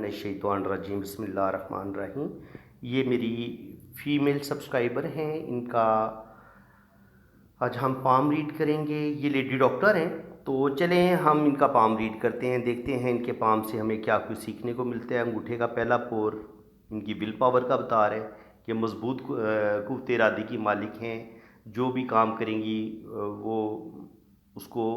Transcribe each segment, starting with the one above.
मिनश्शैतानिर्रजीम बिस्मिल्लाहिर्रहमानिर्रहीम। ये मेरी फ़ीमेल सब्सक्राइबर हैं, इनका आज हम पाम रीड करेंगे। ये लेडी डॉक्टर हैं, तो चलें हम इनका पाम रीड करते हैं, देखते हैं इनके पाम से हमें क्या कुछ सीखने को मिलता है। अंगूठे का पहला पोर इनकी विल पावर का बता रहा है कि मजबूत क़ुव्वत इरादे की मालिक हैं, जो भी काम करेंगी वो उसको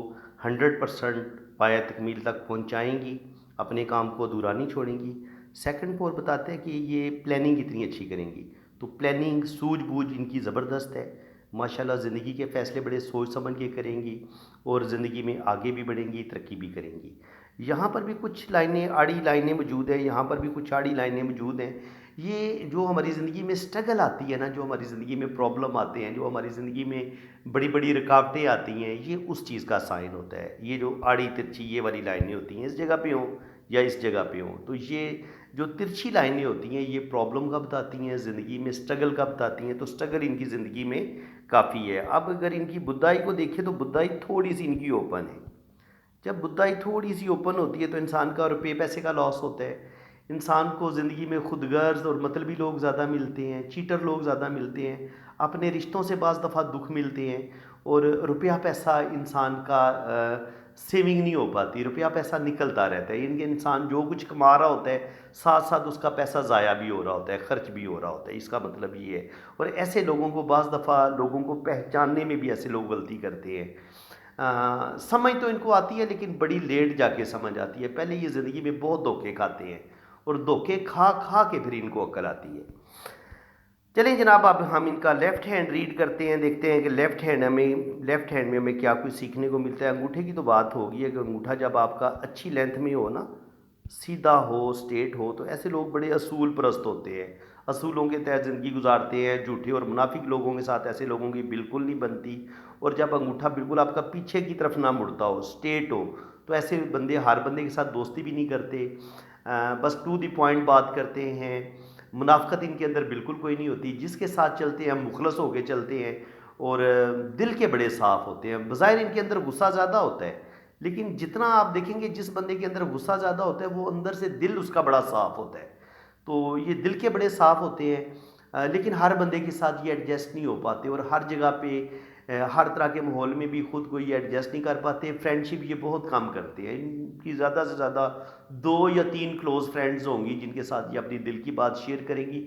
100% पाया तकमील तक पहुंचाएंगी, अपने काम को अधूरा नहीं छोड़ेंगी। सेकंड पोर बताते हैं कि ये प्लानिंग कितनी अच्छी करेंगी, तो प्लानिंग सूझबूझ इनकी ज़बरदस्त है माशाल्लाह। ज़िंदगी के फ़ैसले बड़े सोच समझ के करेंगी और ज़िंदगी में आगे भी बढ़ेंगी, तरक्की भी करेंगी। यहाँ पर भी कुछ लाइनें आड़ी लाइनें मौजूद हैं, यहाँ पर भी कुछ आड़ी लाइनें मौजूद हैं। ये जो हमारी ज़िंदगी में स्ट्रगल आती है ना, जो हमारी ज़िंदगी में प्रॉब्लम आते हैं, जो हमारी ज़िंदगी में बड़ी बड़ी रुकावटें आती हैं, ये उस चीज़ का साइन होता है। ये जो आड़ी तिरछी ये वाली लाइनें होती हैं, इस जगह पे हों या इस जगह पे हों, तो ये जो तिरछी लाइनें होती हैं ये प्रॉब्लम का बताती हैं, ज़िंदगी में स्ट्रगल का बताती हैं। तो स्ट्रगल इनकी ज़िंदगी में काफ़ी है। अब अगर इनकी बुद्धाई को देखें तो बुद्धाई थोड़ी सी इनकी ओपन है। जब बुद्धाई थोड़ी सी ओपन होती है तो इंसान का रुपये पैसे का लॉस होता है। इंसान को ज़िंदगी में खुदगर्ज और मतलबी लोग ज़्यादा मिलते हैं, चीटर लोग ज़्यादा मिलते हैं, अपने रिश्तों से बाज़ दफ़ा दुख मिलते हैं, और रुपया पैसा इंसान का सेविंग नहीं हो पाती, रुपया पैसा निकलता रहता है। इनके इंसान जो कुछ कमा रहा होता है साथ साथ उसका पैसा ज़ाया भी हो रहा होता है, खर्च भी हो रहा होता है, इसका मतलब ये है। और ऐसे लोगों को बाज़ दफ़ा लोगों को पहचानने में भी ऐसे लोग गलती करते हैं। समझ तो इनको आती है लेकिन बड़ी लेट जाके समझ आती है। पहले ये ज़िंदगी में बहुत धोखे खाते हैं और धोखे खा खा के फिर इनको अक्ल आती है। चलें जनाब, अब हम इनका लेफ़्ट हैंड रीड करते हैं, देखते हैं कि लेफ़्ट हैंड में हमें क्या कुछ सीखने को मिलता है। अंगूठे की तो बात होगी, अगर अंगूठा जब आपका अच्छी लेंथ में हो ना, सीधा हो, स्ट्रेट हो, तो ऐसे लोग बड़े असूल परस्त होते हैं, असूलों के तहत ज़िंदगी गुजारते हैं। झूठे और मुनाफिक लोगों के साथ ऐसे लोगों की बिल्कुल नहीं बनती। और जब अंगूठा बिल्कुल आपका पीछे की तरफ ना मुड़ता हो, स्ट्रेट हो, तो ऐसे बंदे हर बंदे के साथ दोस्ती भी नहीं करते, बस टू द पॉइंट बात करते हैं। मुनाफ़क़त इनके अंदर बिल्कुल कोई नहीं होती। जिसके साथ चलते हैं मुखलस होकर चलते हैं और दिल के बड़े साफ़ होते हैं। बज़ाहिर इनके अंदर गुस्सा ज़्यादा होता है, लेकिन जितना आप देखेंगे जिस बंदे के अंदर गुस्सा ज़्यादा होता है वो अंदर से दिल उसका बड़ा साफ़ होता है। तो ये दिल के बड़े साफ़ होते हैं, लेकिन हर बंदे के साथ ये एडजस्ट नहीं हो पाते और हर जगह पे हर तरह के माहौल में भी ख़ुद को ये एडजस्ट नहीं कर पाते। फ्रेंडशिप ये बहुत कम करते हैं। इनकी ज़्यादा से ज़्यादा 2 या 3 क्लोज़ फ्रेंड्स होंगी जिनके साथ ये अपनी दिल की बात शेयर करेंगी।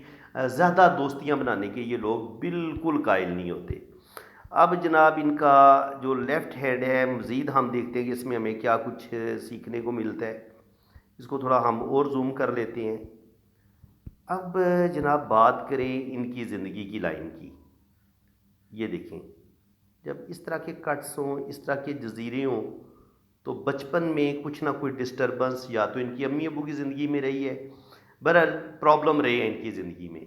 ज़्यादा दोस्तियाँ बनाने के ये लोग बिल्कुल कायल नहीं होते। अब जनाब इनका जो लेफ़्ट हैंड है, मज़ीद हम देखते हैं कि इसमें हमें क्या कुछ सीखने को मिलता है। इसको थोड़ा हम और जूम कर लेते हैं। अब जनाब बात करें इनकी ज़िंदगी की लाइन की। ये देखें, जब इस तरह के कट्स हों, इस तरह के जजीरे हों, तो बचपन में कुछ ना कुछ डिस्टर्बेंस या तो इनकी अम्मी अबू की ज़िंदगी में रही है, बहरहाल प्रॉब्लम रही है इनकी ज़िंदगी में।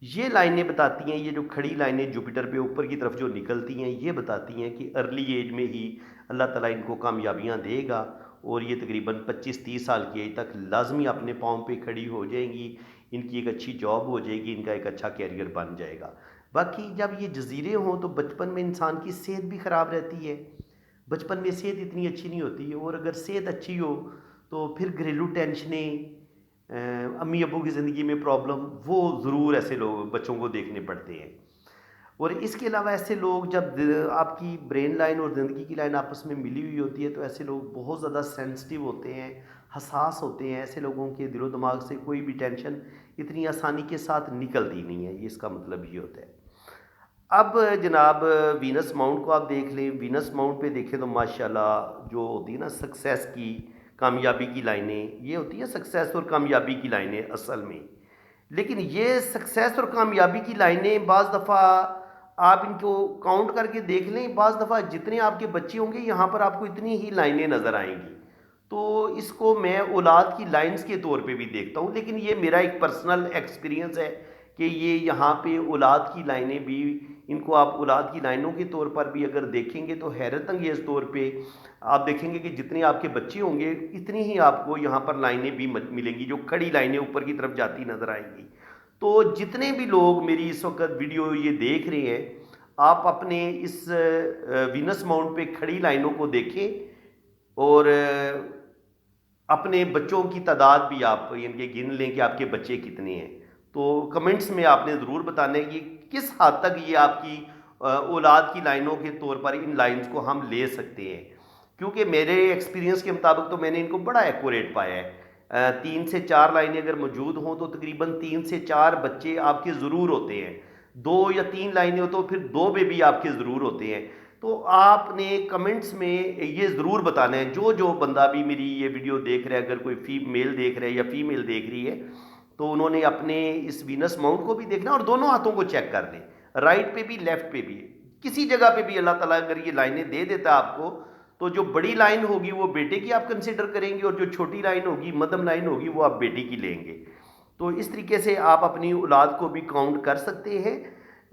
ये लाइनें बताती हैं, ये जो खड़ी लाइनें जुपिटर पे ऊपर की तरफ जो निकलती हैं, ये बताती हैं कि अर्ली एज में ही अल्लाह ताला इनको कामयाबियाँ देगा और ये तकरीबन 25-30 साल की एज तक लाजमी अपने पाँव पे खड़ी हो जाएंगी। इनकी एक अच्छी जॉब हो जाएगी, इनका एक अच्छा कैरियर बन जाएगा। बाकी जब ये जजीरे हों तो बचपन में इंसान की सेहत भी ख़राब रहती है। बचपन में सेहत इतनी अच्छी नहीं होती है, और अगर सेहत अच्छी हो तो फिर घरेलू टेंशनें, अम्मी अबू की ज़िंदगी में प्रॉब्लम, वो ज़रूर ऐसे लोग बच्चों को देखने पड़ते हैं। और इसके अलावा ऐसे लोग जब आपकी ब्रेन लाइन और ज़िंदगी की लाइन आपस में मिली हुई होती है तो ऐसे लोग बहुत ज़्यादा सेंसिटिव होते हैं, हसास होते हैं। ऐसे लोगों के दिलो दिमाग से कोई भी टेंशन इतनी आसानी के साथ निकलती नहीं है, ये इसका मतलब ये होता है। अब जनाब वीनस माउंट को आप देख लें। वीनस माउंट पे देखें तो माशाल्लाह जो होती है ना सक्सेस की, कामयाबी की लाइनें, ये होती है सक्सेस और कामयाबी की लाइनें असल में। लेकिन ये सक्सेस और कामयाबी की लाइनें बाज़ दफ़ा आप इनको काउंट करके देख लें, बाज़ दफ़ा जितने आपके बच्चे होंगे यहाँ पर आपको इतनी ही लाइनें नज़र आएंगी। तो इसको मैं औलाद की लाइंस के तौर पे भी देखता हूँ, लेकिन ये मेरा एक पर्सनल एक्सपीरियंस है कि ये यहाँ पे औलाद की लाइनें भी, इनको आप औलाद की लाइनों के तौर पर भी अगर देखेंगे तो हैरत अंगेज़ तौर पे आप देखेंगे कि जितने आपके बच्चे होंगे इतनी ही आपको यहाँ पर लाइनें भी मिलेंगी, जो खड़ी लाइनें ऊपर की तरफ जाती नज़र आएंगी। तो जितने भी लोग मेरी इस वक्त वीडियो ये देख रहे हैं, आप अपने इस वीनस माउंट पे खड़ी लाइनों को देखें और अपने बच्चों की तादाद भी आप इनके गिन लें कि आपके बच्चे कितने हैं। तो कमेंट्स में आपने ज़रूर बताना है कि किस हद तक ये आपकी औलाद की लाइनों के तौर पर इन लाइन्स को हम ले सकते हैं। क्योंकि मेरे एक्सपीरियंस के मुताबिक तो मैंने इनको बड़ा एक्यूरेट पाया है। 3 से 4 लाइनें अगर मौजूद हों तो तकरीबन 3 से 4 बच्चे आपके ज़रूर होते हैं। 2 या 3 लाइनें हो तो फिर 2 बेबी आपके ज़रूर होते हैं। तो आपने कमेंट्स में ये ज़रूर बताना है, जो बंदा भी मेरी ये वीडियो देख रहा है, अगर कोई मेल देख रहा है या फीमेल देख रही है, तो उन्होंने अपने इस वीनस माउंट को भी देखना और दोनों हाथों को चेक कर लें, राइट पे भी लेफ्ट पे भी। किसी जगह पे भी अल्लाह ताला अगर ये लाइनें दे देता है आपको, तो जो बड़ी लाइन होगी वो बेटे की आप कंसिडर करेंगे और जो छोटी लाइन होगी, मध्यम लाइन होगी, वो आप बेटी की लेंगे। तो इस तरीके से आप अपनी औलाद को भी काउंट कर सकते हैं।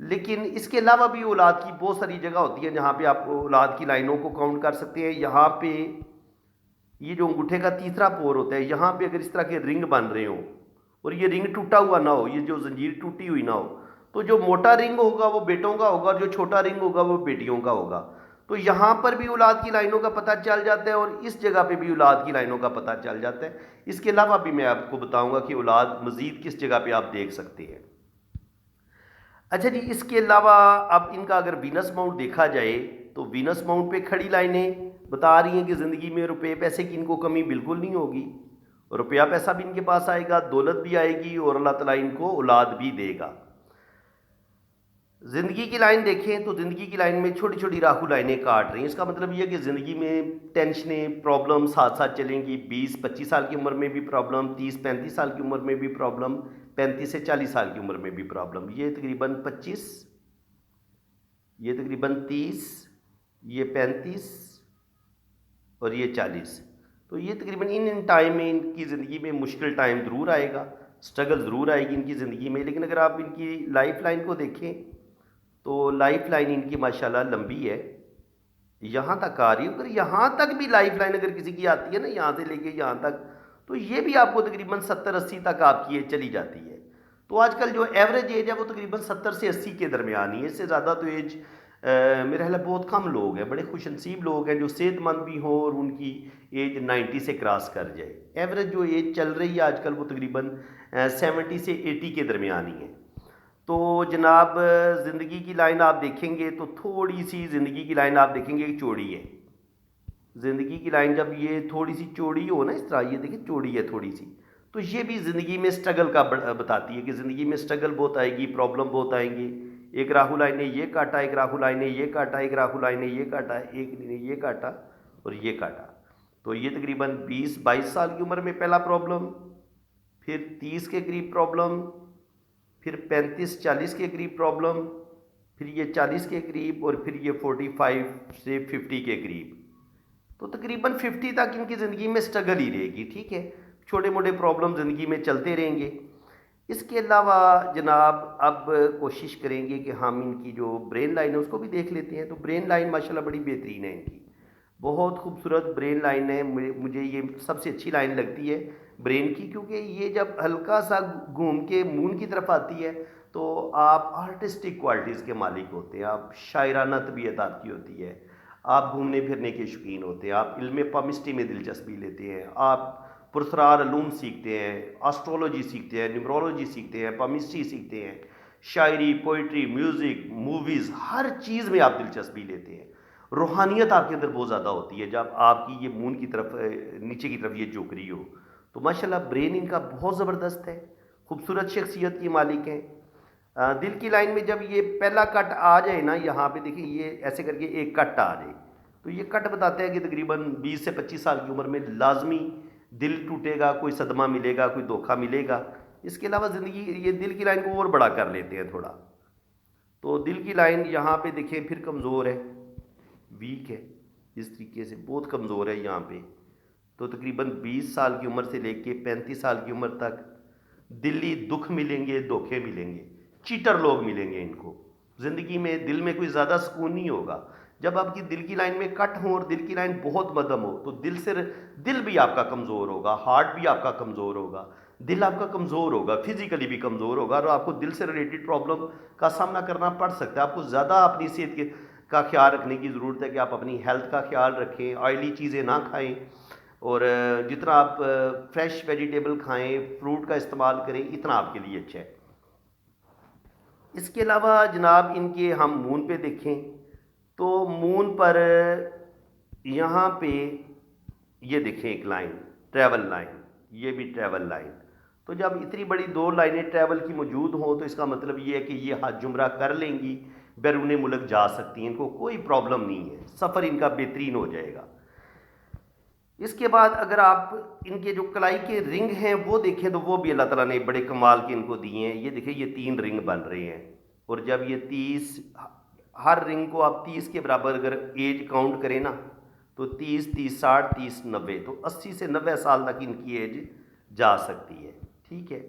लेकिन इसके अलावा भी औलाद की बहुत सारी जगह होती है जहाँ पे आप औलाद की लाइनों को काउंट कर सकते हैं। यहाँ पे ये जो अंगूठे का तीसरा पोर होता है, यहाँ पे अगर इस तरह के रिंग बन रहे हो और ये रिंग टूटा हुआ ना हो, ये जो जंजीर टूटी हुई ना हो, तो जो मोटा रिंग होगा वो बेटों का होगा और जो छोटा रिंग होगा वो बेटियों का होगा। तो यहाँ पर भी औलाद की लाइनों का पता चल जाता है और इस जगह पे भी औलाद की लाइनों का पता चल जाता है। इसके अलावा भी मैं आपको बताऊंगा कि औलाद मज़ीद किस जगह पे आप देख सकते हैं। अच्छा जी, इसके अलावा अब इनका अगर वीनस माउंट देखा जाए तो वीनस माउंट पे खड़ी लाइनें बता रही हैं कि ज़िंदगी में रुपए पैसे की इनको कमी बिल्कुल नहीं होगी, रुपया पैसा भी इनके पास आएगा, दौलत भी आएगी और अल्लाह ताला इनको औलाद भी देगा। ज़िंदगी की लाइन देखें तो ज़िंदगी की लाइन में छोटी छोटी राहु लाइनें काट रही हैं। इसका मतलब ये है कि ज़िंदगी में टेंशनें, प्रॉब्लम साथ साथ चलेंगी। 20-25 साल की उम्र में भी प्रॉब्लम, 30-35 साल की उम्र में भी प्रॉब्लम, 35 से 40 साल की उम्र में भी प्रॉब्लम। ये तकरीबन 25, ये तकरीबन 30, ये 35 और ये 40। तो ये तकरीबन इन टाइम में इनकी ज़िंदगी में मुश्किल टाइम ज़रूर आएगा, स्ट्रगल ज़रूर आएगी इनकी ज़िंदगी में। लेकिन अगर आप इनकी लाइफ लाइन को देखें तो लाइफ लाइन इनकी माशाल्लाह लंबी है, यहाँ तक आ रही है। अगर यहाँ तक भी लाइफ लाइन अगर किसी की आती है ना, यहाँ से लेके यहाँ तक, तो ये भी आपको तकरीबन 70-80 तक आपकी एज चली जाती है। तो आजकल जो एवरेज एज है वो तकरीबन 70 से 80 के दरमियान ही है। इससे ज़्यादा तो एज मेरे ख्याल बहुत कम लोग हैं, बड़े खुशनसीब लोग हैं जो सेहतमंद भी हों और उनकी एज 90 से क्रॉस कर जाए। एवरेज जो एज चल रही है आजकल वो तकरीबन 70 से 80 के दरमियान ही है। तो जनाब, ज़िंदगी की लाइन आप देखेंगे तो थोड़ी सी ज़िंदगी की लाइन आप देखेंगे कि चौड़ी है। ज़िंदगी की लाइन जब ये थोड़ी सी चौड़ी हो ना, इस तरह ये देखिए चौड़ी है थोड़ी सी, तो ये भी ज़िंदगी में स्ट्रगल का बताती है कि ज़िंदगी में स्ट्रगल बहुत आएगी, प्रॉब्लम बहुत आएंगी। एक राहु लाइन ने ये काटा, एक राहु लाइन ने ये काटा, एक राहु लाइन ने ये काटा, एक ने ये काटा और ये काटा। तो ये तकरीबन 20-22 साल की उम्र में पहला प्रॉब्लम, फिर 30 के करीब प्रॉब्लम, फिर 35-40 के करीब प्रॉब्लम, फिर ये 40 के करीब और फिर ये 45 से 50 के करीब। तो तकरीबन 50 तक इनकी ज़िंदगी में स्ट्रगल ही रहेगी। ठीक है, छोटे मोटे प्रॉब्लम ज़िंदगी में चलते रहेंगे। इसके अलावा जनाब अब कोशिश करेंगे कि हम इनकी जो ब्रेन लाइन है उसको भी देख लेते हैं। तो ब्रेन लाइन माशाल्लाह बड़ी बेहतरीन है इनकी, बहुत खूबसूरत ब्रेन लाइन है। मुझे ये सबसे अच्छी लाइन लगती है ब्रेन की, क्योंकि ये जब हल्का सा घूम के मून की तरफ आती है तो आप आर्टिस्टिक क्वालिटीज़ के मालिक होते हैं, आप शायराना तबीयत आपकी होती है, आप घूमने फिरने के शौकीन होते हैं, आप इल्म पामिस्ट्री में दिलचस्पी लेते हैं, आप पुरस्रार अलूम सीखते हैं, एस्ट्रोलॉजी सीखते हैं, न्यूमरोलॉजी सीखते हैं, पामिस्ट्री सीखते हैं, शायरी, पोइट्री, म्यूज़िक, मूवीज़, हर चीज़ में आप दिलचस्पी लेते हैं। रूहानियत आपके अंदर बहुत ज़्यादा होती है जब आपकी ये मून की तरफ, नीचे की तरफ ये झुक रही हो। तो माशाल्लाह ब्रेन इनका बहुत ज़बरदस्त है, खूबसूरत शख्सियत के मालिक हैं। दिल की लाइन में जब ये पहला कट आ जाए ना, यहाँ पे देखिए ये ऐसे करके एक कट आ जाए, तो ये कट बताते हैं कि तकरीबन 20 से 25 साल की उम्र में लाजमी दिल टूटेगा, कोई सदमा मिलेगा, कोई धोखा मिलेगा। इसके अलावा ज़िंदगी, ये दिल की लाइन को और बड़ा कर लेते हैं थोड़ा। तो दिल की लाइन यहाँ पे देखें फिर कमज़ोर है, वीक है, इस तरीके से बहुत कमज़ोर है यहाँ पे। तो तकरीबन 20 साल की उम्र से लेके 35 साल की उम्र तक दिल्ली दुख मिलेंगे, धोखे मिलेंगे, चीटर लोग मिलेंगे इनको। ज़िंदगी में दिल में कोई ज़्यादा सुकून नहीं होगा। जब आपकी दिल की लाइन में कट हो और दिल की लाइन बहुत मध्यम हो तो दिल भी आपका कमज़ोर होगा, हार्ट भी आपका कमज़ोर होगा, दिल आपका कमज़ोर होगा, फिजिकली भी कमज़ोर होगा और आपको दिल से रिलेटेड प्रॉब्लम का सामना करना पड़ सकता है। आपको ज़्यादा अपनी सेहत का ख्याल रखने की ज़रूरत है कि आप अपनी हेल्थ का ख्याल रखें, ऑयली चीज़ें ना खाएं, और जितना आप फ्रेश वेजिटेबल खाएं, फ्रूट का इस्तेमाल करें, इतना आपके लिए अच्छा है। इसके अलावा जनाब इनके हम मून पे देखें तो मून पर यहाँ पे ये देखें एक लाइन, ट्रैवल लाइन, ये भी ट्रैवल लाइन। तो जब इतनी बड़ी दो लाइनें ट्रैवल की मौजूद हों तो इसका मतलब ये है कि ये हज जुमरा कर लेंगी, बैरून मुल्क जा सकती हैं, इनको कोई प्रॉब्लम नहीं है, सफ़र इनका बेहतरीन हो जाएगा। इसके बाद अगर आप इनके जो कलाई के रिंग हैं वो देखें तो वो भी अल्लाह ताला ने बड़े कमाल के इनको दिए हैं। ये देखिए, ये 3 रिंग बन रहे हैं, और जब ये 30, हर रिंग को आप 30 के बराबर अगर एज काउंट करें ना, तो 30, 30, 60, 30, 90, तो 80 से 90 साल तक इनकी एज जा सकती है। ठीक है।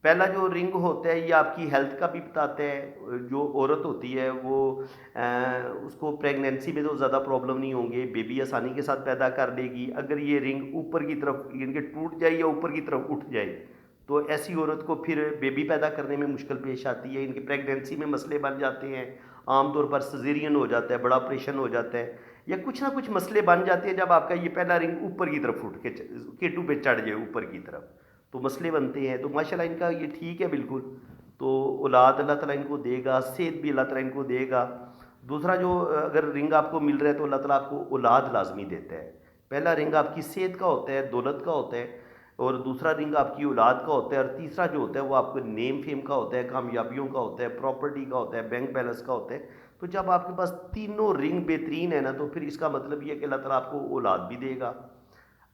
पहला जो रिंग होता है ये आपकी हेल्थ का भी बताता है। जो औरत होती है वो उसको प्रेगनेंसी में तो ज़्यादा प्रॉब्लम नहीं होंगे, बेबी आसानी के साथ पैदा कर लेगी। अगर ये रिंग ऊपर की तरफ इनके टूट जाए या ऊपर की तरफ उठ जाए तो ऐसी औरत को फिर बेबी पैदा करने में मुश्किल पेश आती है, इनकी प्रेगनेंसी में मसले बन जाते हैं, आमतौर पर सजेरियन हो जाता है, बड़ा ऑपरेशन हो जाता है, या कुछ ना कुछ मसले बन जाते हैं जब आपका ये पहला रिंग ऊपर की तरफ उठ के केटू पे चढ़ जाए ऊपर की तरफ, तो मसले बनते हैं। तो माशाल्लाह इनका ये ठीक है बिल्कुल। तो औलाद अल्लाह ताला इनको देगा, सेहत भी अल्लाह ताला इनको देगा। दूसरा जो अगर रिंग आपको मिल रहा है तो अल्लाह ताला आपको औलाद लाजमी देता है। पहला रिंग आपकी सेहत का होता है, दौलत का होता है, और दूसरा रिंग आपकी औलाद का होता है, और तीसरा जो होता है वो आपको नेम फेम का होता है, कामयाबियों का होता है, प्रॉपर्टी का होता है, बैंक बैलेंस का होता है। तो जब आपके पास तीनों रिंग बेहतरीन है ना, तो फिर इसका मतलब ये है कि अल्लाह ताला आपको औलाद भी देगा,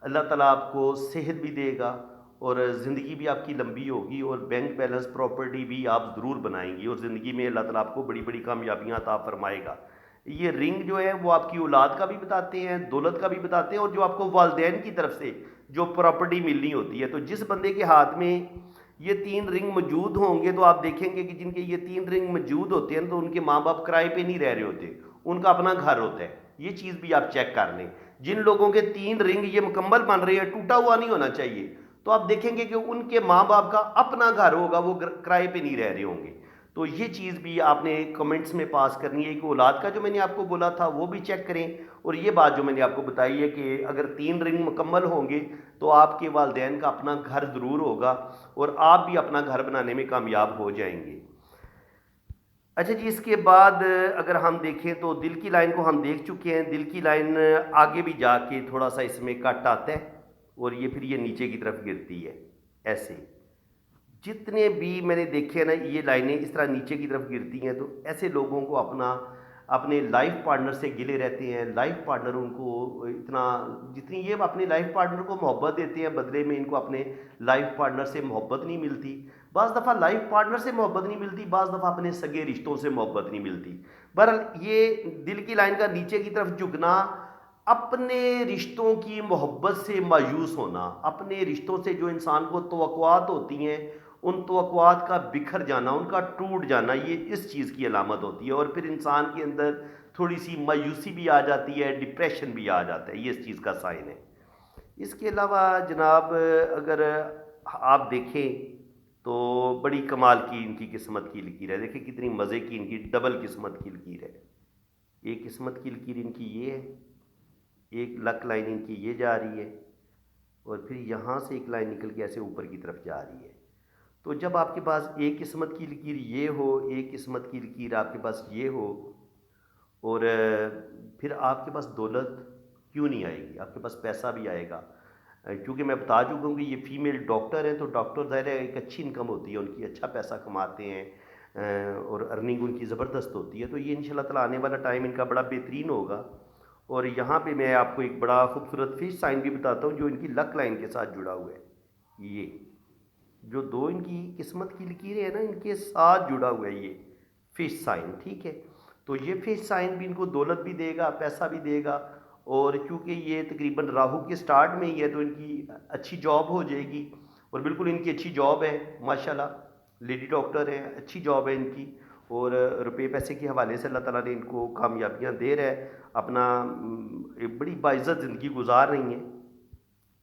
अल्लाह ताला आपको सेहत भी देगा, और ज़िंदगी भी आपकी लंबी होगी, और बैंक बैलेंस प्रॉपर्टी भी आप ज़रूर बनाएंगी, और ज़िंदगी में अल्लाह ताला आपको बड़ी बड़ी कामयाबियाँ अता फरमाएगा। ये रिंग जो है वो आपकी औलाद का भी बताते हैं, दौलत का भी बताते हैं, और जो आपको वालदैन की तरफ से जो प्रॉपर्टी मिलनी होती है। तो जिस बंदे के हाथ में ये 3 रिंग मौजूद होंगे तो आप देखेंगे कि जिनके ये 3 रिंग मौजूद होते हैं तो उनके माँ बाप किराए पे नहीं रह रहे होते, उनका अपना घर होता है। ये चीज़ भी आप चेक कर लें। जिन लोगों के 3 रिंग ये मुकम्मल बन रहे हैं, टूटा हुआ नहीं होना चाहिए, तो आप देखेंगे कि उनके माँ बाप का अपना घर होगा, वो किराए पे नहीं रह रहे होंगे। तो ये चीज़ भी आपने कमेंट्स में पास करनी है कि औलाद का जो मैंने आपको बोला था वो भी चेक करें, और ये बात जो मैंने आपको बताई है कि अगर 3 रिंग मुकम्मल होंगे तो आपके वालदैन का अपना घर ज़रूर होगा, और आप भी अपना घर बनाने में कामयाब हो जाएंगे। अच्छा जी, इसके बाद अगर हम देखें तो दिल की लाइन को हम देख चुके हैं। दिल की लाइन आगे भी जाके थोड़ा सा इसमें कट आता है, और ये फिर ये नीचे की तरफ गिरती है ऐसे। जितने भी मैंने देखे हैं ना ये लाइनें इस तरह नीचे की तरफ गिरती हैं, तो ऐसे लोगों को अपने लाइफ पार्टनर से गिले रहते हैं। लाइफ पार्टनर उनको इतना, जितनी ये अपने लाइफ पार्टनर को मोहब्बत देते हैं, बदले में इनको अपने लाइफ पार्टनर से मोहब्बत नहीं मिलती। बाज़ दफ़ा लाइफ पार्टनर से मोहब्बत नहीं मिलती, बाज़ दफ़ा अपने सगे रिश्तों से मोहब्बत नहीं मिलती। बहरहाल ये दिल की लाइन का नीचे की तरफ झुकना, अपने रिश्तों की मोहब्बत से मायूस होना, अपने रिश्तों से जो इंसान को तवक्कुआत होती हैं उन तवक्कुआत का बिखर जाना, उनका टूट जाना, ये इस चीज़ की अलामत होती है, और फिर इंसान के अंदर थोड़ी सी मायूसी भी आ जाती है, डिप्रेशन भी आ जाता है, ये इस चीज़ का साइन है। इसके अलावा जनाब अगर आप देखें तो बड़ी कमाल की इनकी किस्मत की लकीर है। देखिए कितनी मज़े की इनकी डबल किस्मत की लकीर है। एक किस्मत की लकीर इनकी ये है, एक लक लाइन इनकी ये जा रही है, और फिर यहाँ से एक लाइन निकल के ऐसे ऊपर की तरफ जा रही है। तो जब आपके पास एक किस्मत की लकीर ये हो, एक किस्मत की लकीर आपके पास ये हो, और फिर आपके पास दौलत क्यों नहीं आएगी, आपके पास पैसा भी आएगा। क्योंकि मैं बता चुका हूँ कि ये फीमेल डॉक्टर हैं, तो डॉक्टर ज़ाहिर है एक अच्छी इनकम होती है उनकी, अच्छा पैसा कमाते हैं, और अर्निंग उनकी ज़बरदस्त होती है। तो ये इंशाल्लाह ताला आने वाला टाइम इनका बड़ा बेहतरीन होगा। और यहाँ पे मैं आपको एक बड़ा खूबसूरत फिश साइन भी बताता हूँ जो इनकी लक लाइन के साथ जुड़ा हुआ है। ये जो दो इनकी किस्मत की लकीरें हैं ना, इनके साथ जुड़ा हुआ है ये फिश साइन। ठीक है। तो ये फिश साइन भी इनको दौलत भी देगा, पैसा भी देगा, और क्योंकि ये तकरीबन राहु के स्टार्ट में ही है तो इनकी अच्छी जॉब हो जाएगी, और बिल्कुल इनकी अच्छी जॉब है माशाल्लाह, लेडी डॉक्टर हैं, अच्छी जॉब है इनकी, और रुपये पैसे के हवाले से अल्लाह ताला ने इनको कामयाबियाँ दे रहा है, अपना एक बड़ी बाइज़्ज़त ज़िंदगी गुजार रही हैं।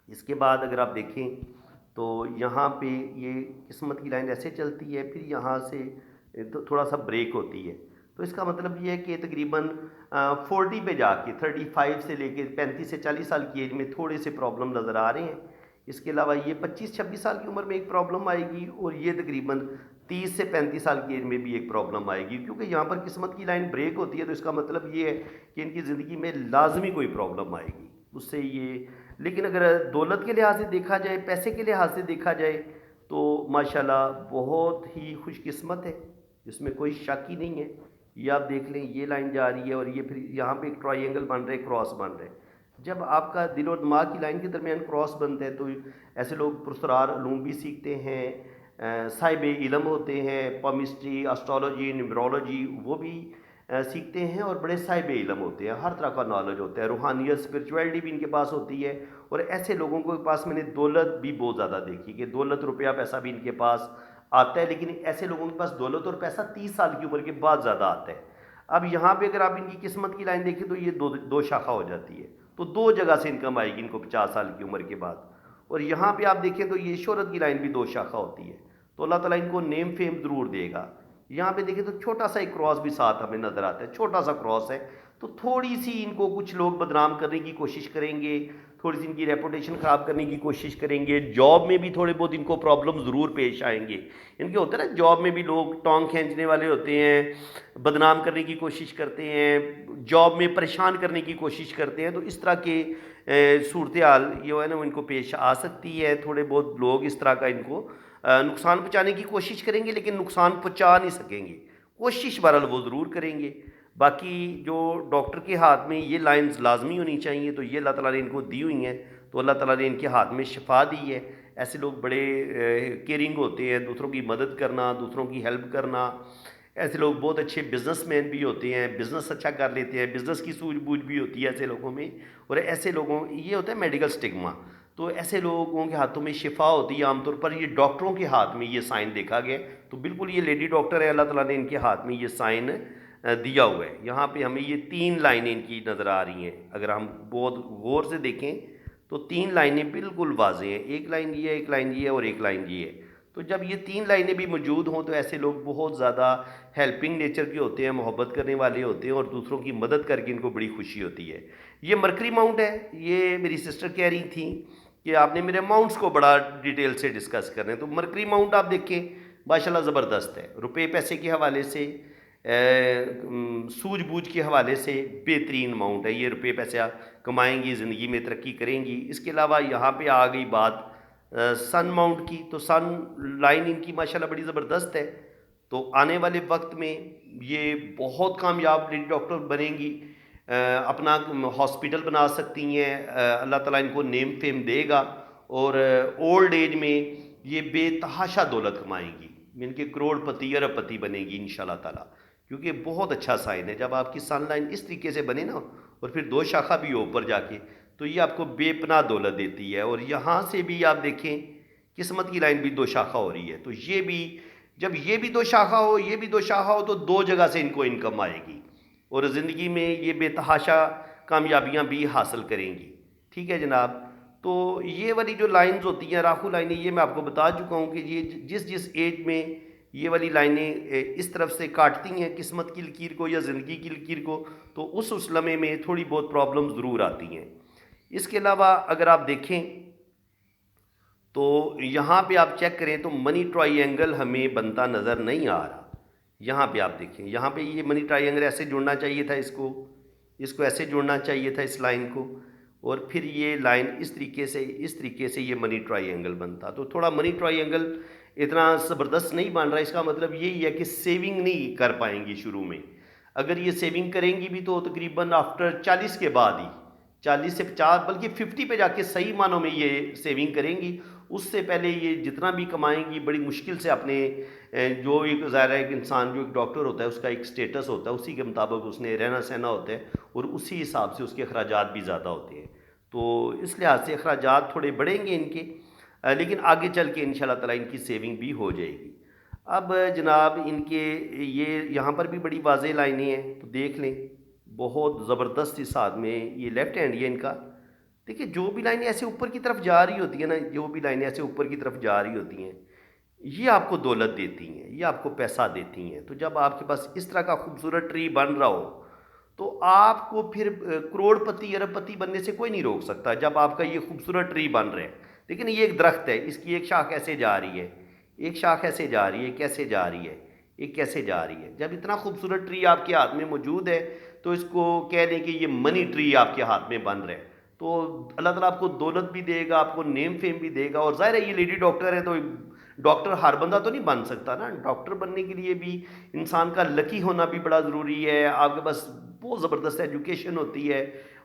इसके बाद अगर आप देखें तो यहाँ पे ये किस्मत की लाइन ऐसे चलती है, फिर यहाँ से तो थोड़ा सा ब्रेक होती है। तो इसका मतलब ये है कि तकरीबन 40 पे जाके 35 से लेके 35 से 40 साल की एज में थोड़े से प्रॉब्लम नज़र आ रहे हैं। इसके अलावा ये 25-26 साल की उम्र में एक प्रॉब्लम आएगी और ये तकरीबन 30 से 35 साल की एज में भी एक प्रॉब्लम आएगी, क्योंकि यहाँ पर किस्मत की लाइन ब्रेक होती है। तो इसका मतलब ये है कि इनकी ज़िंदगी में लाजमी कोई प्रॉब्लम आएगी उससे ये। लेकिन अगर दौलत के लिहाज से देखा जाए, पैसे के लिहाज से देखा जाए, तो माशाल्लाह बहुत ही खुशकिस्मत है, इसमें कोई शक ही नहीं है। ये आप देख लें, ये लाइन जा रही है और ये फिर यहाँ पे एक ट्रायंगल बन रहा है, क्रॉस बन रहा है। जब आपका दिल और दिमाग की लाइन के दरमियान क्रॉस बनता है तो ऐसे लोग पुरस्कार उलूम भी सीखते हैं, साहिब इल्म होते हैं, पमिस्ट्री, एस्ट्रोलॉजी, न्यूमरोलॉजी वो भी सीखते हैं और बड़े साहिब इल्म होते हैं, हर तरह का नॉलेज होता है, रूहानियत स्पिरिचुअलिटी भी इनके पास होती है। और ऐसे लोगों के पास मैंने दौलत भी बहुत ज़्यादा देखी कि दौलत रुपया पैसा भी इनके पास आता है, लेकिन ऐसे लोगों के पास दौलत और पैसा 30 साल की उम्र के बाद ज़्यादा आता है। अब यहाँ पे अगर आप इनकी किस्मत की लाइन देखें तो ये दो शाखा हो जाती है, तो दो जगह से इनकम आएगी इनको 50 साल की उम्र के बाद। और यहाँ पे आप देखें तो ये शोहरत की लाइन भी दो शाखा होती है, तो अल्लाह ताला इनको नेम फेम ज़रूर देगा। यहाँ पे देखें तो छोटा सा एक क्रॉस भी साथ हमें नज़र आता है, छोटा सा क्रॉस है, तो थोड़ी सी इनको कुछ लोग बदनाम करने की कोशिश करेंगे, थोड़ी सी इनकी रेपुटेशन ख़राब करने की कोशिश करेंगे। जॉब में भी थोड़े बहुत इनको प्रॉब्लम ज़रूर पेश आएंगे। इनके होते हैं ना, जॉब में भी लोग टोंग खींचने वाले होते हैं, बदनाम करने की कोशिश करते हैं, जॉब में परेशान करने की कोशिश करते हैं। तो इस तरह के सूरत हाल ये है ना वो इनको पेश आ सकती है। थोड़े बहुत लोग इस तरह का इनको नुकसान पहुँचाने की कोशिश करेंगे, लेकिन नुकसान पहुँचा नहीं सकेंगे। कोशिश बहरहाल वो ज़रूर करेंगे। बाकी जो डॉक्टर के हाथ में ये लाइंस लाजमी होनी चाहिए, तो ये अल्लाह ताला ने इनको दी हुई हैं, तो अल्लाह ताला ने इनके हाथ में शिफा दी है। ऐसे लोग बड़े केयरिंग होते हैं, दूसरों की मदद करना, दूसरों की हेल्प करना। ऐसे लोग बहुत अच्छे बिजनेसमैन भी होते हैं, बिज़नेस अच्छा कर लेते हैं, बिज़नेस की सूझबूझ भी होती है ऐसे लोगों में। और ऐसे लोगों ये होता है मेडिकल स्टिग्मा, तो ऐसे लोगों के हाथों में शिफा होती है आमतौर पर। ये डॉक्टरों के हाथ में ये साइन देखा गया, तो बिल्कुल ये लेडी डॉक्टर है, अल्लाह ताला ने इनके हाथ में ये साइन दिया हुआ है। यहाँ पे हमें ये 3 लाइनें इनकी नज़र आ रही हैं। अगर हम बहुत गौर से देखें तो 3 लाइनें बिल्कुल वाज़ेह हैं, एक लाइन ये है, एक लाइन ये है और एक लाइन ये है। तो जब ये 3 लाइनें भी मौजूद हों तो ऐसे लोग बहुत ज़्यादा हेल्पिंग नेचर के होते हैं, मोहब्बत करने वाले होते हैं और दूसरों की मदद करके इनको बड़ी खुशी होती है। ये मरकरी माउंट है, ये मेरी सिस्टर कह रही थी कि आपने मेरे माउंट्स को बड़ा डिटेल से डिस्कस करना है। तो मरकरी माउंट आप देखें माशाल्लाह ज़बरदस्त है, रुपये पैसे के हवाले से, सूझबूझ के हवाले से बेहतरीन अमाउंट है। ये रुपये पैसा कमाएंगी, ज़िंदगी में तरक्की करेंगी। इसके अलावा यहाँ पे आ गई बात सन माउंट की, तो सन लाइन इनकी माशाल्लाह बड़ी ज़बरदस्त है। तो आने वाले वक्त में ये बहुत कामयाब लेडी डॉक्टर बनेंगी, अपना हॉस्पिटल बना सकती हैं, अल्लाह ताला इनको नेम फेम देगा और ओल्ड एज में ये बेतहाशा दौलत कमाएंगी, इनके करोड़पति अरबपति बनेगी इंशाल्लाह ताला। क्योंकि बहुत अच्छा साइन है, जब आपकी सन लाइन इस तरीके से बने ना और फिर 2 शाखा भी हो ऊपर जाके, तो ये आपको बेपनाह दौलत देती है। और यहाँ से भी आप देखें किस्मत की लाइन भी 2 शाखा हो रही है, तो ये भी, जब ये भी 2 शाखा हो, ये भी 2 शाखा हो, तो 2 जगह से इनको इनकम आएगी और ज़िंदगी में ये बेतहाशा कामयाबियाँ भी हासिल करेंगी। ठीक है जनाब। तो ये वाली जो लाइंस होती हैं, राखू लाइनें, ये मैं आपको बता चुका हूँ कि ये जिस जिस एज में ये वाली लाइनें इस तरफ से काटती हैं किस्मत की लकीर को या ज़िंदगी की लकीर को, तो उस लम्हे में थोड़ी बहुत प्रॉब्लम ज़रूर आती हैं। इसके अलावा अगर आप देखें तो यहाँ पे आप चेक करें तो मनी ट्रायंगल हमें बनता नज़र नहीं आ रहा। यहाँ पे आप देखें, यहाँ पे ये मनी ट्रायंगल ऐसे जुड़ना चाहिए था, इसको ऐसे जुड़ना चाहिए था इस लाइन को, और फिर ये लाइन इस तरीके से ये मनी ट्रायंगल बनता। तो थोड़ा मनी ट्रायंगल इतना ज़बरदस्त नहीं बन रहा। इसका मतलब यही है कि सेविंग नहीं कर पाएंगी शुरू में। अगर ये सेविंग करेंगी भी तो तकरीबन आफ्टर 40 के बाद ही, 40 से 50 बल्कि 50 पे जाके सही मानों में ये सेविंग करेंगी। उससे पहले ये जितना भी कमाएंगी बड़ी मुश्किल से अपने, जो एक ज़ाहिर है एक इंसान जो एक डॉक्टर होता है उसका एक स्टेटस होता है, उसी के मुताबिक उसने रहना सहना होता है और उसी हिसाब से उसके अखराजात भी ज़्यादा होते हैं। तो इस लिहाज से अखराजात थोड़े बढ़ेंगे इनके, लेकिन आगे चल के इंशाल्लाह ताला इनकी सेविंग भी हो जाएगी। अब जनाब इनके ये यहाँ पर भी बड़ी वाज़ेह लाइनें हैं, तो देख लें बहुत ज़बरदस्त इस हाथ में ये लेफ़्ट हैंड ये इनका। देखिए जो भी लाइनें ऐसे ऊपर की तरफ जा रही होती हैं ना, जो भी लाइनें ऐसे ऊपर की तरफ जा रही होती हैं, ये आपको दौलत देती हैं, ये आपको पैसा देती हैं। तो जब आपके पास इस तरह का खूबसूरत ट्री बन रहा हो तो आपको फिर करोड़पति अरबपति बनने से कोई नहीं रोक सकता जब आपका ये खूबसूरत ट्री बन रहा है। लेकिन ये एक दरख्त है, इसकी एक शाख ऐसे जा रही है, एक शाख ऐसे जा रही है, कैसे जा रही है, एक कैसे जा रही है। जब इतना खूबसूरत ट्री आपके हाथ में मौजूद है तो इसको कह लें कि ये मनी ट्री आपके हाथ में बन रहा है। तो अल्लाह ताला आपको दौलत भी देगा, आपको नेम फेम भी देगा। और ज़ाहिर है ये लेडी डॉक्टर है तो डॉक्टर हर बंदा तो नहीं बन सकता ना। डॉक्टर बनने के लिए भी इंसान का लकी होना भी बड़ा ज़रूरी है, आपके पास बहुत ज़बरदस्त एजुकेशन होती है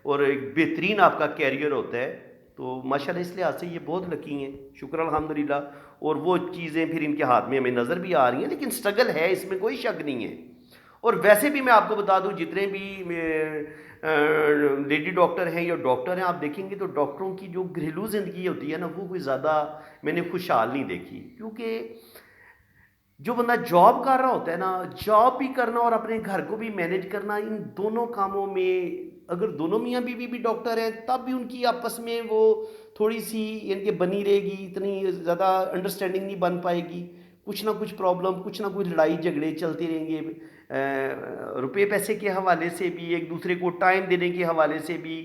और एक बेहतरीन आपका कैरियर होता है। तो माशाल्लाह इस लिहाज से ये बहुत लकी हैं, शुक्र अल्हम्दुलिल्लाह। और वो चीज़ें फिर इनके हाथ में हमें नज़र भी आ रही हैं, लेकिन स्ट्रगल है, इसमें कोई शक नहीं है। और वैसे भी मैं आपको बता दूं, जितने भी लेडी डॉक्टर हैं या डॉक्टर हैं, आप देखेंगे तो डॉक्टरों की जो घरेलू ज़िंदगी होती है ना, वो कोई ज़्यादा मैंने खुशहाल नहीं देखी। क्योंकि जो बंदा जॉब कर रहा होता है ना, जॉब भी करना और अपने घर को भी मैनेज करना, इन दोनों कामों में अगर दोनों मियाँ बीवी भी डॉक्टर हैं तब भी उनकी आपस में वो थोड़ी सी इनके बनी रहेगी, इतनी ज़्यादा अंडरस्टैंडिंग नहीं बन पाएगी। कुछ ना कुछ प्रॉब्लम, कुछ ना कुछ लड़ाई झगड़े चलते रहेंगे, रुपए पैसे के हवाले से भी, एक दूसरे को टाइम देने के हवाले से भी,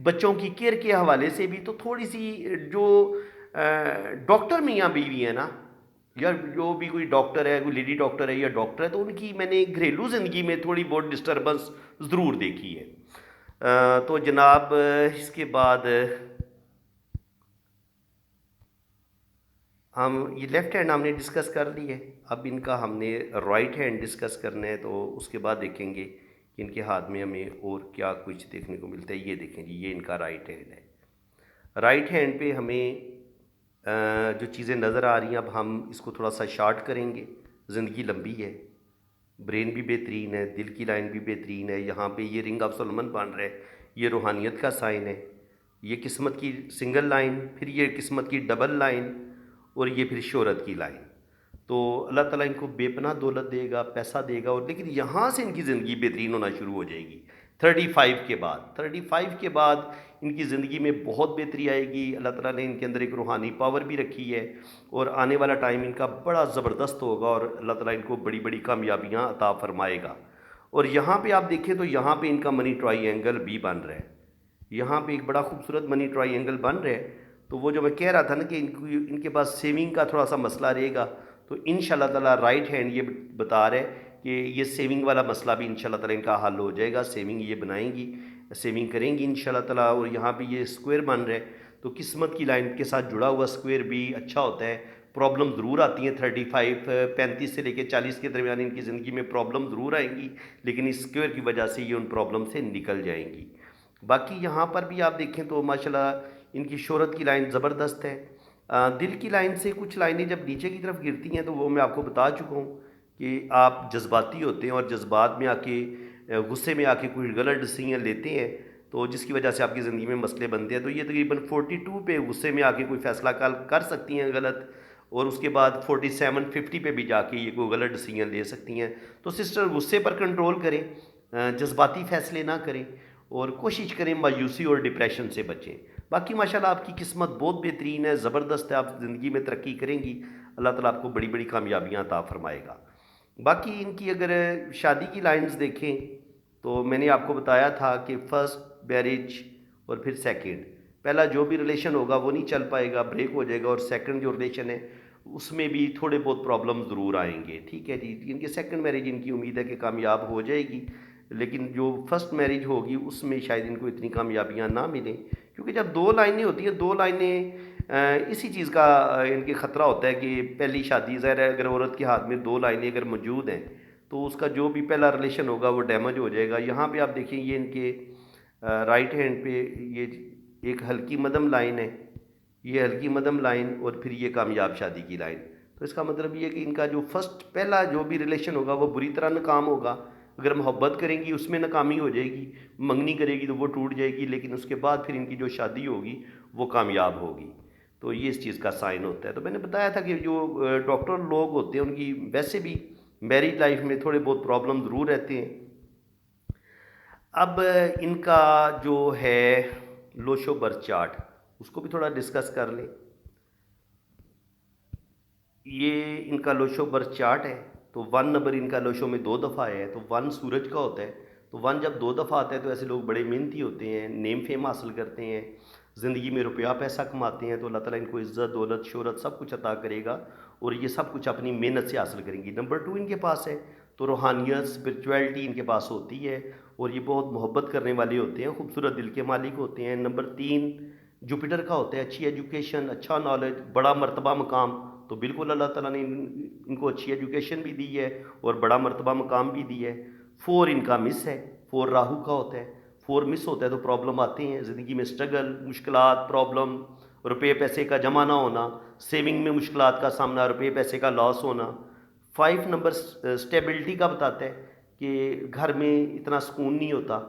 बच्चों की केयर के हवाले से भी। तो थोड़ी सी जो डॉक्टर मियाँ बीवी है ना, या जो भी कोई डॉक्टर है, कोई लेडी डॉक्टर है या डॉक्टर है, तो उनकी मैंने घरेलू ज़िंदगी में थोड़ी बहुत डिस्टर्बेंस ज़रूर देखी है। तो जनाब इसके बाद हम ये लेफ़्ट हैंड हमने डिस्कस कर ली है। अब इनका हमने राइट हैंड डिस्कस करना है, तो उसके बाद देखेंगे कि इनके हाथ में हमें और क्या कुछ देखने को मिलता है। ये देखें जी, ये इनका राइट हैंड है। राइट हैंड पे हमें जो चीज़ें नज़र आ रही हैं, अब हम इसको थोड़ा सा शार्ट करेंगे। ज़िंदगी लंबी है, ब्रेन भी बेहतरीन है, दिल की लाइन भी बेहतरीन है। यहाँ पे ये रिंग ऑफ सोलमन बन रहा है, ये रूहानियत का साइन है। ये किस्मत की सिंगल लाइन, फिर ये किस्मत की डबल लाइन, और ये फिर शोहरत की लाइन। तो अल्लाह ताला इनको बेपनाह दौलत देगा, पैसा देगा। और लेकिन यहाँ से इनकी ज़िंदगी बेहतरीन होना शुरू हो जाएगी 35 के बाद। 35 के बाद इनकी ज़िंदगी में बहुत बेहतरी आएगी। अल्लाह ताला ने इनके अंदर एक रूहानी पावर भी रखी है और आने वाला टाइम इनका बड़ा ज़बरदस्त होगा और अल्लाह ताला इनको बड़ी बड़ी कामयाबियाँ अता फरमाएगा। और यहाँ पे आप देखें तो यहाँ पे इनका मनी ट्राइएंगल भी बन रहा है। यहाँ पे एक बड़ा खूबसूरत मनी ट्राइएंगल बन रहा है। तो वो जो मैं कह रहा था ना कि इनके पास सेविंग का थोड़ा सा मसला रहेगा, तो इंशाल्लाह ताला राइट हैंड ये बता रहे कि ये सेविंग वाला मसला भी इंशाल्लाह ताला इनका हल हो जाएगा। सेविंग ये बनाएंगी, सेविंग करेंगी इंशाल्लाह ताला। और यहाँ पे ये स्क्वायर बन रहा है, तो किस्मत की लाइन के साथ जुड़ा हुआ स्क्वायर भी अच्छा होता है। प्रॉब्लम ज़रूर आती हैं 35 से लेकर 40 के दरमियान इनकी ज़िंदगी में प्रॉब्लम ज़रूर आएंगी, लेकिन इस स्क्वायर की वजह से ये उन प्रॉब्लम से निकल जाएंगी। बाकी यहाँ पर भी आप देखें तो माशाल्लाह इनकी शोहरत की लाइन ज़बरदस्त है। दिल की लाइन से कुछ लाइनें जब नीचे की तरफ गिरती हैं तो वो मैं आपको बता चुका हूँ कि आप जज्बाती होते हैं और जज्बात में आके गुस्से में आके कोई गलत डिसीजन लेते हैं, तो जिसकी वजह से आपकी ज़िंदगी में मसले बनते हैं। तो ये तकरीबन 42 पे गुस्से में आके कोई फ़ैसला कर सकती हैं गलत, और उसके बाद 47-50 पे भी जाके ये कोई गलत डिसीजन ले सकती हैं। तो सिस्टर गुस्से पर कंट्रोल करें, जज्बाती फ़ैसले ना करें और कोशिश करें मायूसी और डिप्रेशन से बचें। बाकी माशाल्लाह आपकी किस्मत बहुत बेहतरीन है, ज़बरदस्त है, आप ज़िंदगी में तरक्की करेंगी, अल्लाह ताला आपको बड़ी बड़ी कामयाबियाँ अता फ़रमाएगा। बाकी इनकी अगर शादी की लाइंस देखें तो मैंने आपको बताया था कि फ़र्स्ट मैरिज और फिर सेकंड, पहला जो भी रिलेशन होगा वो नहीं चल पाएगा, ब्रेक हो जाएगा। और सेकंड जो रिलेशन है उसमें भी थोड़े बहुत प्रॉब्लम ज़रूर आएंगे। ठीक है जी, इनकी सेकंड मैरिज इनकी उम्मीद है कि कामयाब हो जाएगी, लेकिन जो फर्स्ट मैरिज होगी उसमें शायद इनको इतनी कामयाबियाँ ना मिलें। क्योंकि जब दो लाइनें होती हैं, दो लाइनें इसी चीज़ का इनके ख़तरा होता है कि पहली शादी, ज़ाहिर है अगर औरत के हाथ में दो लाइनें अगर मौजूद हैं तो उसका जो भी पहला रिलेशन होगा वो डैमेज हो जाएगा। यहाँ पे आप देखें ये इनके राइट हैंड पे ये एक हल्की मध्यम लाइन है, ये हल्की मध्यम लाइन और फिर ये कामयाब शादी की लाइन। तो इसका मतलब ये है कि इनका जो फर्स्ट पहला जो भी रिलेशन होगा वो बुरी तरह नाकाम होगा। अगर मोहब्बत करेंगी उसमें नाकामी हो जाएगी, मंगनी करेगी तो वो टूट जाएगी, लेकिन उसके बाद फिर इनकी जो शादी होगी वो कामयाब होगी। तो ये इस चीज़ का साइन होता है। तो मैंने बताया था कि जो डॉक्टर लोग होते हैं उनकी वैसे भी मैरिज लाइफ में थोड़े बहुत प्रॉब्लम ज़रूर रहते हैं। अब इनका जो है लोशो बर्थ चार्ट, उसको भी थोड़ा डिस्कस कर लें। ये इनका लोशो बर्थ चार्ट है। तो 1 नंबर इनका लोशो में 2 दफ़ा है, तो 1 सूरज का होता है। तो 1 जब 2 दफ़ा आता है तो ऐसे लोग बड़े मेहनती होते हैं, नेम फेम हासिल करते हैं, ज़िंदगी में रुपया पैसा कमाते हैं, तो अल्लाह ताला इनको इज़्ज़त दौलत शोहरत सब कुछ अता करेगा और ये सब कुछ अपनी मेहनत से हासिल करेंगी। नंबर 2 इनके पास है, तो रूहानियत स्पिरिचुअलिटी इनके पास होती है और ये बहुत मोहब्बत करने वाले होते हैं, खूबसूरत दिल के मालिक होते हैं। नंबर 3 जुपिटर का होता है, अच्छी एजुकेशन, अच्छा नॉलेज, बड़ा मर्तबा मकाम। तो बिल्कुल अल्लाह ताला ने इनको अच्छी एजुकेशन भी दी है और बड़ा मर्तबा मकाम भी दी है। 4 इनका मिस है, 4 राहु का होता है। 4 मिस होता है तो प्रॉब्लम आती हैं ज़िंदगी में, स्ट्रगल, मुश्किलात, प्रॉब्लम, रुपये पैसे का जमा ना होना, सेविंग में मुश्किलात का सामना, रुपये पैसे का लॉस होना। 5 नंबर स्टेबिलिटी का बताता है कि घर में इतना सुकून नहीं होता,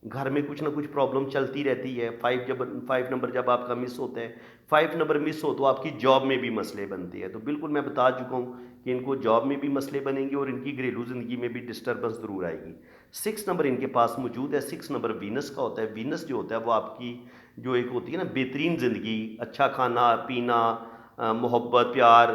घर में कुछ ना कुछ प्रॉब्लम चलती रहती है। 5 नंबर जब आपका मिस होता है, 5 नंबर मिस हो तो आपकी जॉब में भी मसले बनते हैं। तो बिल्कुल मैं बता चुका हूँ कि इनको जॉब में भी मसले बनेंगे और इनकी घरेलू ज़िंदगी में भी डिस्टर्बेंस ज़रूर आएगी। 6 नंबर इनके पास मौजूद है। 6 नंबर वीनस का होता है। वीनस जो होता है वो आपकी जो एक होती है ना बेहतरीन ज़िंदगी, अच्छा खाना पीना, मोहब्बत प्यार,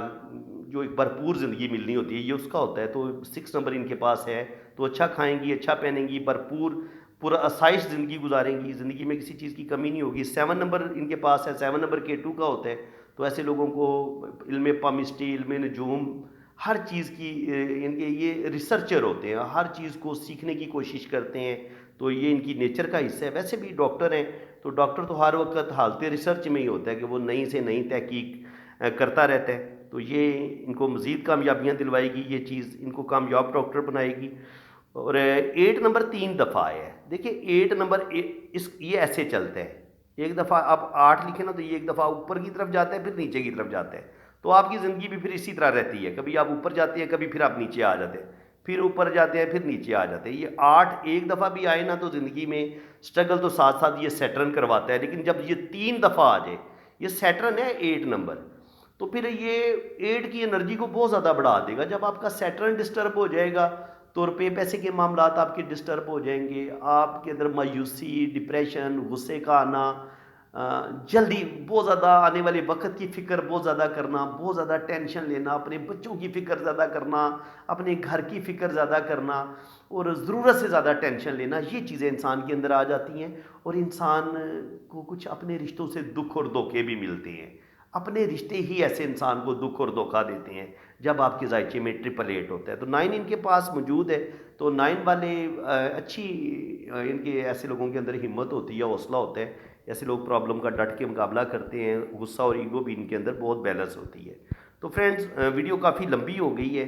जो एक भरपूर ज़िंदगी मिलनी होती है, ये उसका होता है। तो 6 नंबर इनके पास है तो अच्छा खाएंगी, अच्छा पहनेंगी, भरपूर पूरा आसाइश ज़िंदगी गुजारेंगी, ज़िंदगी में किसी चीज़ की कमी नहीं होगी। 7 नंबर इनके पास है, 7 नंबर केटू का होता है। तो ऐसे लोगों को इल्म पामिस्ट्री, इल्म नजूम, हर चीज़ की इनके ये रिसर्चर होते हैं, हर चीज़ को सीखने की कोशिश करते हैं। तो ये इनकी नेचर का हिस्सा है। वैसे भी डॉक्टर हैं तो डॉक्टर तो हर वक्त हालत रिसर्च में ही होता है कि वो नई से नई तहकीक करता रहता है। तो ये इनको मज़ीद कामयाबियाँ दिलवाएगी, ये चीज़ इनको कामयाब डॉक्टर बनाएगी। और 8 नंबर 3 दफ़ा आया है। देखिए 8 नंबर इस ये ऐसे चलता है, एक दफ़ा आप 8 लिखे ना तो ये एक दफ़ा ऊपर की तरफ जाता है फिर नीचे की तरफ जाता है। तो आपकी ज़िंदगी भी फिर इसी तरह रहती है, कभी आप ऊपर जाते हैं, कभी फिर आप नीचे आ जाते हैं, फिर ऊपर जाते हैं, फिर नीचे आ जाते हैं। ये 8 एक दफ़ा भी आए ना तो ज़िंदगी में स्ट्रगल तो साथ साथ ये सैटर्न करवाता है, लेकिन जब ये 3 दफ़ा आ जाए, ये सैटर्न है 8 नंबर, तो फिर ये 8 की एनर्जी को बहुत ज़्यादा बढ़ा देगा। जब आपका सैटर्न डिस्टर्ब हो जाएगा तो रुपये पैसे के मामलात आपके डिस्टर्ब हो जाएंगे, आपके अंदर मायूसी, डिप्रेशन, गुस्से का आना, जल्दी बहुत ज़्यादा आने वाले वक्त की फ़िक्र बहुत ज़्यादा करना, बहुत ज़्यादा टेंशन लेना, अपने बच्चों की फ़िक्र ज़्यादा करना, अपने घर की फ़िक्र ज़्यादा करना और ज़रूरत से ज़्यादा टेंशन लेना, ये चीज़ें इंसान के अंदर आ जाती हैं और इंसान को कुछ अपने रिश्तों से दुख और धोखे भी मिलते हैं। अपने रिश्ते ही ऐसे इंसान को दुख और धोखा देते हैं जब आपके जायचे में 888 होता है। तो 9 इनके पास मौजूद है। तो 9 वाले अच्छी इनके ऐसे लोगों के अंदर हिम्मत होती है, हौसला होता है। ऐसे लोग प्रॉब्लम का डट के मुकाबला करते हैं, गुस्सा और ईगो भी इनके अंदर बहुत बैलेंस होती है। तो फ्रेंड्स वीडियो काफ़ी लंबी हो गई है,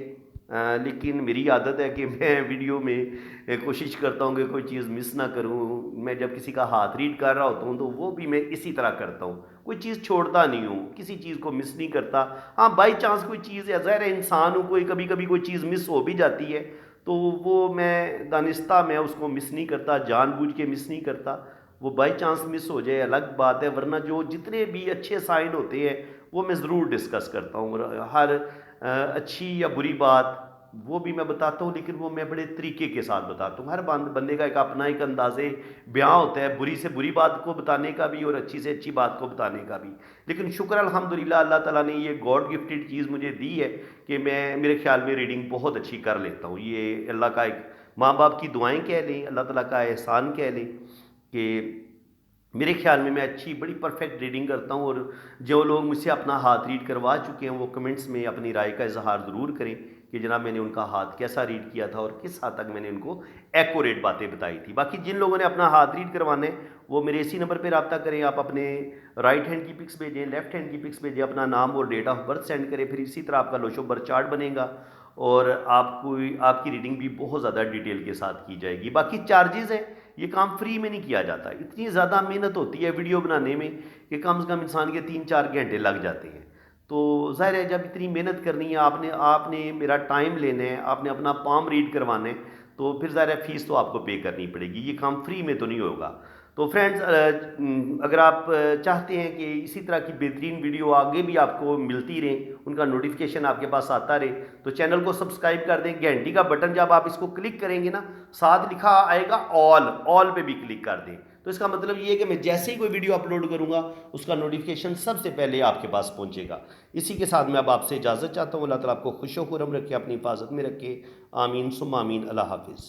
लेकिन मेरी आदत है कि मैं वीडियो में कोशिश करता हूँ कि कोई चीज़ मिस ना करूँ। मैं जब किसी का हाथ रीड कर रहा होता हूँ तो वो भी मैं इसी तरह करता हूँ, कोई चीज़ छोड़ता नहीं हूँ, किसी चीज़ को मिस नहीं करता। हाँ, बाई चांस कोई चीज़ या ज़ाहिर है इंसान हूँ, कोई कभी कभी कोई चीज़ मिस हो भी जाती है तो वो मैं दानिस्ता मैं उसको मिस नहीं करता, जानबूझ के मिस नहीं करता। वो बाई चांस मिस हो जाए अलग बात है, वरना जो जितने भी अच्छे साइन होते हैं वो मैं ज़रूर डिस्कस करता हूँ। हर अच्छी या बुरी बात वो भी मैं बताता हूँ, लेकिन वो मैं बड़े तरीके के साथ बताता हूँ। हर बंदे का एक अपना एक अंदाज़े बयां होता है, बुरी से बुरी बात को बताने का भी और अच्छी से अच्छी बात को बताने का भी। लेकिन शुक्र अल्हम्दुलिल्लाह अल्लाह ताला ने ये गॉड गिफ्टेड चीज़ मुझे दी है कि मैं मेरे ख्याल में रीडिंग बहुत अच्छी कर लेता हूँ। ये अल्लाह का एक माँ बाप की दुआएं कह लें, अल्लाह ताला का एहसान कह लें कि मेरे ख्याल में मैं अच्छी बड़ी परफेक्ट रीडिंग करता हूँ। और जो लोग मुझसे अपना हाथ रीड करवा चुके हैं वो कमेंट्स में अपनी राय का इजहार ज़रूर करें कि जनाब मैंने उनका हाथ कैसा रीड किया था और किस हद तक मैंने उनको एक्यूरेट बातें बताई थी। बाकी जिन लोगों ने अपना हाथ रीड करवाने वो मेरे इसी नंबर पर रब्ता करें। आप अपने राइट हैंड की पिक्स भेजें, लेफ्ट हैंड की पिक्स भेजें, अपना नाम और डेट ऑफ बर्थ सेंड करें, फिर इसी तरह आपका लोशो बर्थ चार्ट बनेगा और आपको आपकी रीडिंग भी बहुत ज़्यादा डिटेल के साथ की जाएगी। बाकी चार्जेज़ हैं, ये काम फ्री में नहीं किया जाता, इतनी ज़्यादा मेहनत होती है वीडियो बनाने में कि कम से कम इंसान के 3-4 घंटे लग जाते हैं। तो ज़ाहिर है जब इतनी मेहनत करनी है, आपने आपने मेरा टाइम लेना है, आपने अपना पाम रीड करवाना है, तो फिर ज़ाहिर है फ़ीस तो आपको पे करनी पड़ेगी, ये काम फ्री में तो नहीं होगा। तो फ्रेंड्स, अगर आप चाहते हैं कि इसी तरह की बेहतरीन वीडियो आगे भी आपको मिलती रहें, उनका नोटिफिकेशन आपके पास आता रहे, तो चैनल को सब्सक्राइब कर दें। घंटी का बटन जब आप इसको क्लिक करेंगे ना, साथ लिखा आएगा ऑल पे भी क्लिक कर दें। तो इसका मतलब ये है कि मैं जैसे ही कोई वीडियो अपलोड करूंगा उसका नोटिफिकेशन सबसे पहले आपके पास पहुंचेगा। इसी के साथ मैं अब आपसे इजाज़त चाहता हूँ। अल्लाह ताला आपको खुश खुरम रखे, अपनी हिफाजत में रखे। आमीन सुम्मा आमीन। अल्लाह हाफिज़।